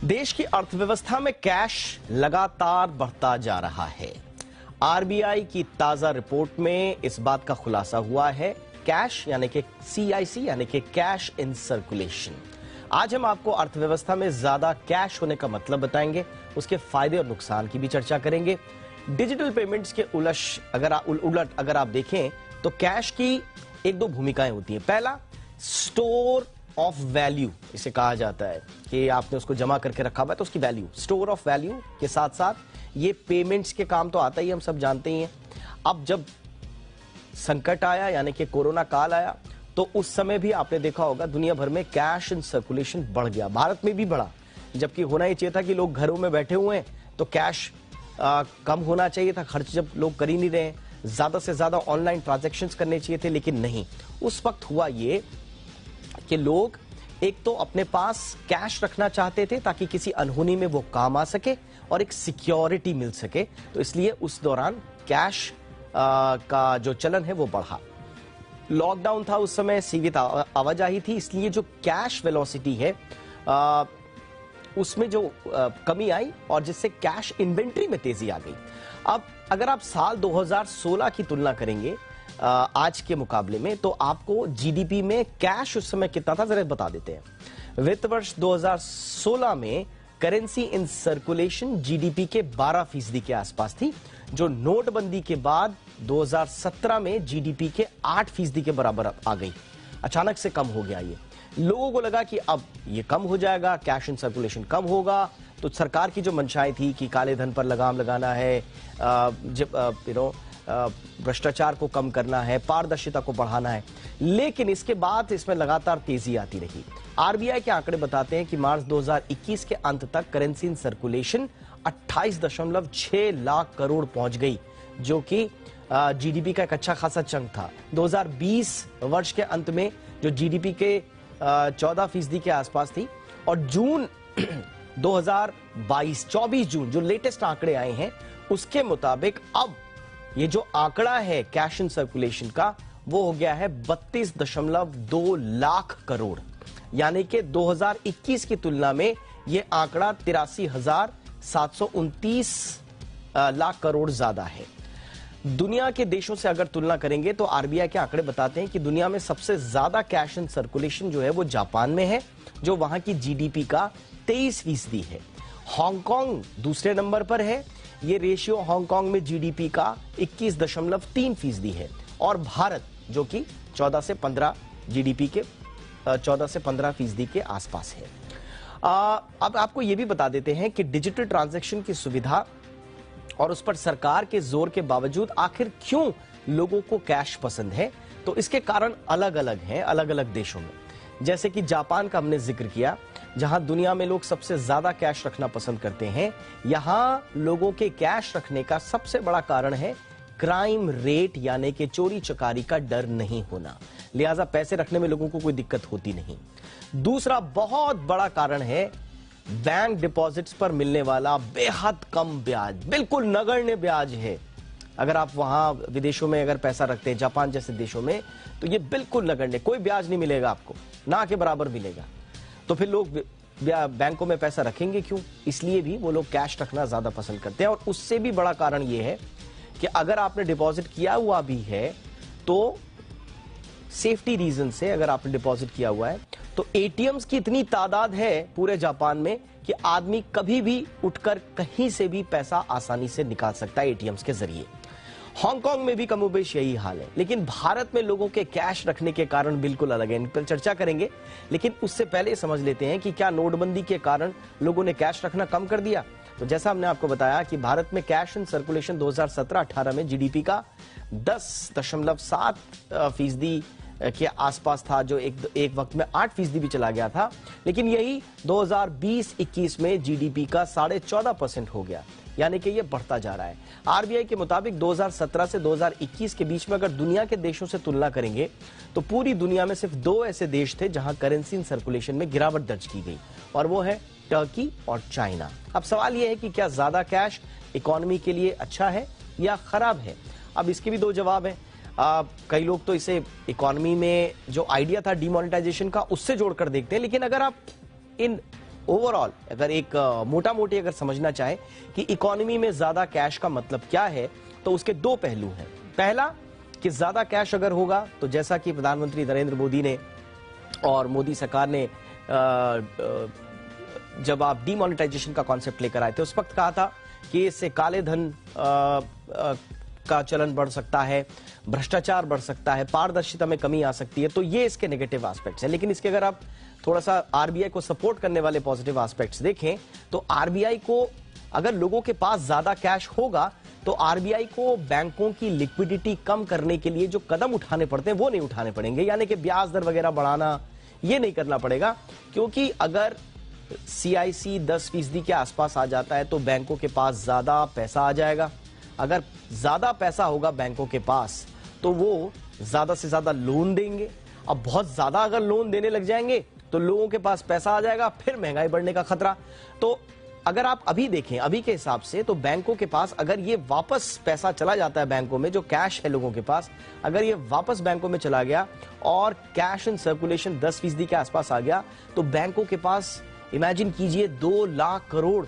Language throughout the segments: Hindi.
देश की अर्थव्यवस्था में कैश लगातार बढ़ता जा रहा है। आरबीआई की ताजा रिपोर्ट में इस बात का खुलासा हुआ है। कैश यानी कि सीआईसी यानी कि कैश इन सर्कुलेशन। आज हम आपको अर्थव्यवस्था में ज्यादा कैश होने का मतलब बताएंगे, उसके फायदे और नुकसान की भी चर्चा करेंगे। डिजिटल पेमेंट्स के उलट अगर आप देखें तो कैश की एक दो भूमिकाएं होती हैं। पहला, स्टोर ऑफ वैल्यू इसे कहा जाता है कि आपने उसको जमा करके रखा हुआ है तो उसकी वैल्यू, स्टोर ऑफ वैल्यू के साथ साथ ये पेमेंट्स के काम तो आता ही, हम सब जानते ही हैं। अब जब संकट आया यानी कि कोरोना काल आया तो उस समय भी आपने देखा होगा दुनिया भर में कैश इन सर्कुलेशन बढ़ गया, भारत में भी बढ़ा। जबकि होना ही चाहिए था कि लोग घरों में बैठे हुए हैं तो कैश कम होना चाहिए था, खर्च जब लोग कर ही नहीं रहे, ज्यादा से ज्यादा ऑनलाइन ट्रांजैक्शंस करने चाहिए थे, लेकिन नहीं। उस वक्त हुआ ये कि लोग एक तो अपने पास कैश रखना चाहते थे ताकि किसी अनहोनी में वो काम आ सके और एक सिक्योरिटी मिल सके, तो इसलिए उस दौरान कैश का जो चलन है वो बढ़ा। लॉकडाउन था उस समय, सीमित आवाजाही थी, इसलिए जो कैश वेलोसिटी है उसमें जो कमी आई और जिससे कैश इन्वेंट्री में तेजी आ गई। अब अगर आप साल 2016 की तुलना करेंगे आज के मुकाबले में तो आपको जीडीपी में कैश उस समय कितना था जरा बता देते हैं। वित्त वर्ष 2016 में करेंसी इन सर्कुलेशन जीडीपी के 12% के आसपास थी, जो नोटबंदी के बाद 2017 में जीडीपी के 8% के बराबर आ गई। अचानक से कम हो गया ये। लोगों को लगा कि अब ये कम हो जाएगा, कैश इन सर्कुलेशन कम होगा, तो सरकार की जो मंशाएं थी कि काले धन पर लगाम लगाना है, भ्रष्टाचार को कम करना है, पारदर्शिता को बढ़ाना है, लेकिन इसके बाद इसमें लगातार तेजी आती रही। आरबीआई के आंकड़े बताते हैं कि मार्च 2021 के अंत तक currency in circulation 28.6 lakh crore पहुंच गई, जो कि जीडीपी का एक अच्छा खासा चंक था। 2020 वर्ष के अंत में जो जीडीपी के 14% के आसपास थी, और जून 24 जून जो लेटेस्ट आंकड़े आए हैं उसके मुताबिक अब ये जो आंकड़ा है कैश इन सर्कुलेशन का वो हो गया है 32.2 लाख करोड़, यानी कि 2021 की तुलना में ये आंकड़ा 83,729 लाख करोड़ ज्यादा है। दुनिया के देशों से अगर तुलना करेंगे तो आरबीआई के आंकड़े बताते हैं कि दुनिया में सबसे ज्यादा कैश इन सर्कुलेशन जो है वो जापान में है, जो वहां की जीडीपी का 23% है। हांगकांग दूसरे नंबर पर है, ये रेशियो हांगकांग में जीडीपी का 21.3% है, और भारत जो कि 14 से 15 जीडीपी के 14 से 15% के आसपास है। अब आपको यह भी बता देते हैं कि डिजिटल ट्रांजैक्शन की सुविधा और उस पर सरकार के जोर के बावजूद आखिर क्यों लोगों को कैश पसंद है, तो इसके कारण अलग अलग हैं अलग अलग देशों में। जैसे कि जापान का हमने जिक्र किया, जहां दुनिया में लोग सबसे ज्यादा कैश रखना पसंद करते हैं, यहां लोगों के कैश रखने का सबसे बड़ा कारण है क्राइम रेट, यानी कि चोरी चकारी का डर नहीं होना, लिहाजा पैसे रखने में लोगों को कोई दिक्कत होती नहीं। दूसरा बहुत बड़ा कारण है बैंक डिपॉजिट्स पर मिलने वाला बेहद कम ब्याज, बिल्कुल नगण्य ब्याज है। अगर आप वहां विदेशों में अगर पैसा रखते हैं, जापान जैसे देशों में, तो ये बिल्कुल नगण्य, कोई ब्याज नहीं मिलेगा आपको, ना के बराबर मिलेगा। तो फिर लोग बैंकों में पैसा रखेंगे क्यों? इसलिए भी वो लोग कैश रखना ज्यादा पसंद करते हैं। और उससे भी बड़ा कारण ये है कि अगर आपने डिपॉजिट किया हुआ भी है तो सेफ्टी रीजन से, अगर आपने डिपॉजिट किया हुआ है तो एटीएम्स की इतनी तादाद है पूरे जापान में कि आदमी कभी भी उठकर कहीं से भी पैसा आसानी से निकाल सकता है एटीएम्स के जरिए। हांगकांग में भी कमोबेश यही हाल है, लेकिन भारत में लोगों के कैश रखने के कारण बिल्कुल अलग है। इन पर चर्चा करेंगे, लेकिन उससे पहले समझ लेते हैं कि क्या नोटबंदी के कारण लोगों ने कैश रखना कम कर दिया। तो जैसा हमने आपको बताया कि भारत में कैश इन सर्कुलेशन 2017-18 में जीडीपी का 10.7% के आसपास था, जो एक वक्त में 8% भी चला गया था, लेकिन यही 2020-21 में जीडीपी का 14.5% हो गया, यानी कि ये बढ़ता जा रहा है। आरबीआई के मुताबिक 2017 से 2021 के बीच में अगर दुनिया के देशों से तुलना करेंगे तो पूरी दुनिया में सिर्फ 2 ऐसे देश थे जहां करेंसी इन सर्कुलेशन में गिरावट दर्ज की गई, और वो है टर्की और चाइना। अब सवाल यह है कि क्या ज्यादा कैश इकोनॉमी के लिए अच्छा है या खराब है? अब इसके भी 2 जवाब हैं। कई लोग तो इसे इकोनॉमी में जो आइडिया था डिमोनेटाइजेशन का उससे जोड़कर देखते हैं, लेकिन अगर आप इन ओवरऑल अगर एक मोटा मोटी अगर समझना चाहे कि इकोनॉमी में ज्यादा कैश का मतलब क्या है, तो उसके दो पहलू हैं। पहला कि ज्यादा कैश अगर होगा तो जैसा कि प्रधानमंत्री नरेंद्र मोदी ने और मोदी सरकार ने जब आप डीमोनेटाइजेशन का कॉन्सेप्ट लेकर आए थे उस वक्त कहा था कि इससे काले धन का चलन बढ़ सकता है, भ्रष्टाचार बढ़ सकता है, पारदर्शिता में कमी आ सकती है। तो ये इसके नेगेटिव एस्पेक्ट्स हैं। लेकिन इसके अगर आप थोड़ा सा आरबीआई को सपोर्ट करने वाले पॉजिटिव एस्पेक्ट्स देखें तो आरबीआई को अगर लोगों के पास ज्यादा कैश होगा तो आरबीआई को बैंकों की लिक्विडिटी कम करने के लिए जो कदम उठाने पड़ते हैं वो नहीं उठाने पड़ेंगे, यानी कि ब्याज दर वगैरह बढ़ाना ये नहीं करना पड़ेगा। क्योंकि अगर सीआईसी 10% के आसपास आ जाता है तो बैंकों के पास ज्यादा पैसा आ जाएगा। अगर ज्यादा पैसा होगा बैंकों के पास तो वो ज्यादा से ज्यादा लोन देंगे। अब बहुत ज्यादा अगर लोन देने लग जाएंगे तो लोगों के पास पैसा आ जाएगा, फिर महंगाई बढ़ने का खतरा। तो अगर आप अभी देखें अभी के हिसाब से तो बैंकों के पास अगर ये वापस पैसा चला जाता है बैंकों में, जो कैश है लोगों के पास, अगर ये वापस बैंकों में चला गया और कैश इन सर्कुलेशन 10% के आसपास आ गया तो बैंकों के पास इमेजिन कीजिए 2 लाख करोड़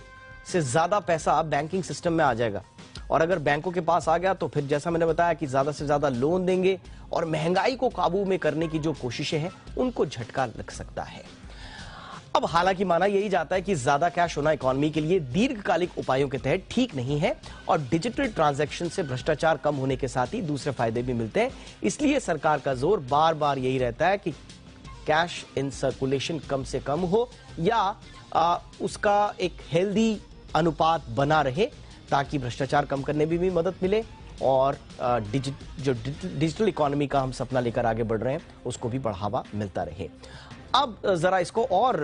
से ज्यादा पैसा बैंकिंग सिस्टम में आ जाएगा। और अगर बैंकों के पास आ गया तो फिर जैसा मैंने बताया कि ज्यादा से ज्यादा लोन देंगे और महंगाई को काबू में करने की जो कोशिशें हैं उनको झटका लग सकता है। अब हालांकि माना यही जाता है कि ज्यादा कैश होना इकोनॉमी के लिए दीर्घकालिक उपायों के तहत ठीक नहीं है और डिजिटल ट्रांजैक्शन से भ्रष्टाचार कम होने के साथ ही दूसरे फायदे भी मिलते हैं। इसलिए सरकार का जोर बार बार यही रहता है कि कैश इन सर्कुलेशन कम से कम हो या उसका एक हेल्दी अनुपात बना रहे ताकि भ्रष्टाचार कम करने में भी मदद मिले और जो डिजिटल इकोनॉमी का हम सपना लेकर आगे बढ़ रहे हैं उसको भी बढ़ावा मिलता रहे। अब जरा इसको और